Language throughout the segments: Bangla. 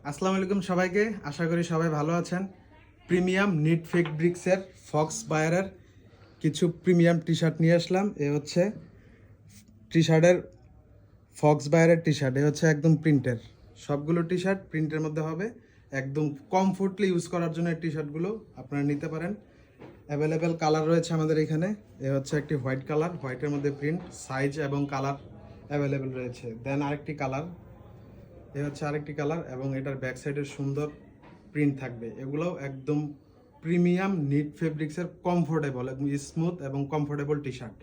আসসালামু আলাইকুম সবাইকে, আশা করি সবাই ভালো আছেন। প্রিমিয়াম নিট ফেব্রিক্সের ফক্স বায়ারের কিছু প্রিমিয়াম টি শার্ট নিয়ে আসলাম। এ হচ্ছে টি শার্টের ফক্স বায়ারের টি শার্ট। এ হচ্ছে একদম প্রিন্টের, সবগুলো টি শার্ট প্রিন্টের মধ্যে হবে। একদম কমফোর্টলি ইউজ করার জন্য এই টি শার্টগুলো আপনারা নিতে পারেন। অ্যাভেলেবেল কালার রয়েছে আমাদের এখানে। এ হচ্ছে একটি হোয়াইট কালার, হোয়াইটের মধ্যে প্রিন্ট, সাইজ এবং কালার অ্যাভেলেবেল রয়েছে। দেন আরেকটি কালার, এই হচ্ছে আরেকটি কালার, এবং এটার ব্যাক সাইডের সুন্দর প্রিন্ট থাকবে। এগুলোও একদম প্রিমিয়াম নিট ফেব্রিক্সের কমফোর্টেবল এবং স্মুথ এবং কমফোর্টেবল টি শার্ট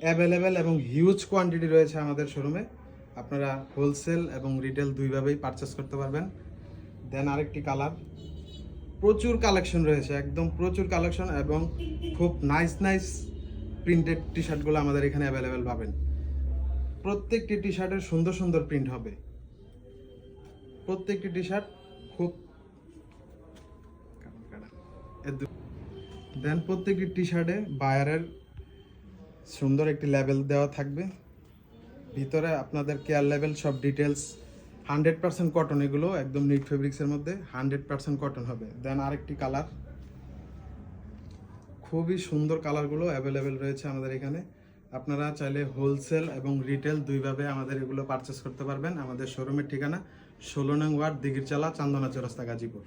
অ্যাভেলেবেল এবং হিউজ কোয়ান্টিটি রয়েছে আমাদের শোরুমে। আপনারা হোলসেল এবং রিটেল দুইভাবেই পারচেস করতে পারবেন। দেন আরেকটি কালার, প্রচুর কালেকশন রয়েছে, একদম প্রচুর কালেকশন, এবং খুব নাইস প্রিন্টেড টি শার্টগুলো আমাদের এখানে অ্যাভেলেবেল পাবেন। প্রত্যেকটি টি শার্টের সুন্দর সুন্দর প্রিন্ট হবে। প্রত্যেকটি টি শার্ট খুব দেন প্রত্যেকটি টি শার্টে বায়ারের সুন্দর একটি লেবেল দেওয়া থাকবে। ভিতরে আপনাদের কেয়ার লেভেল সব ডিটেলস, 100% কটন, এগুলো একদম নিট ফেব্রিক্সের মধ্যে 100% কটন হবে। দেন আরেকটি কালার, খুবই সুন্দর কালারগুলো অ্যাভেলেবেল রয়েছে আমাদের এখানে। আপনারা চাইলে হোলসেল এবং রিটেল দুইভাবে আমাদের এগুলো পারচেস করতে পারবেন। আমাদের শোরুমের ঠিকানা 16 নং ওয়ার্ড, দিঘিরচালা, চান্দনা চৌরাস্তা, গাজীপুর।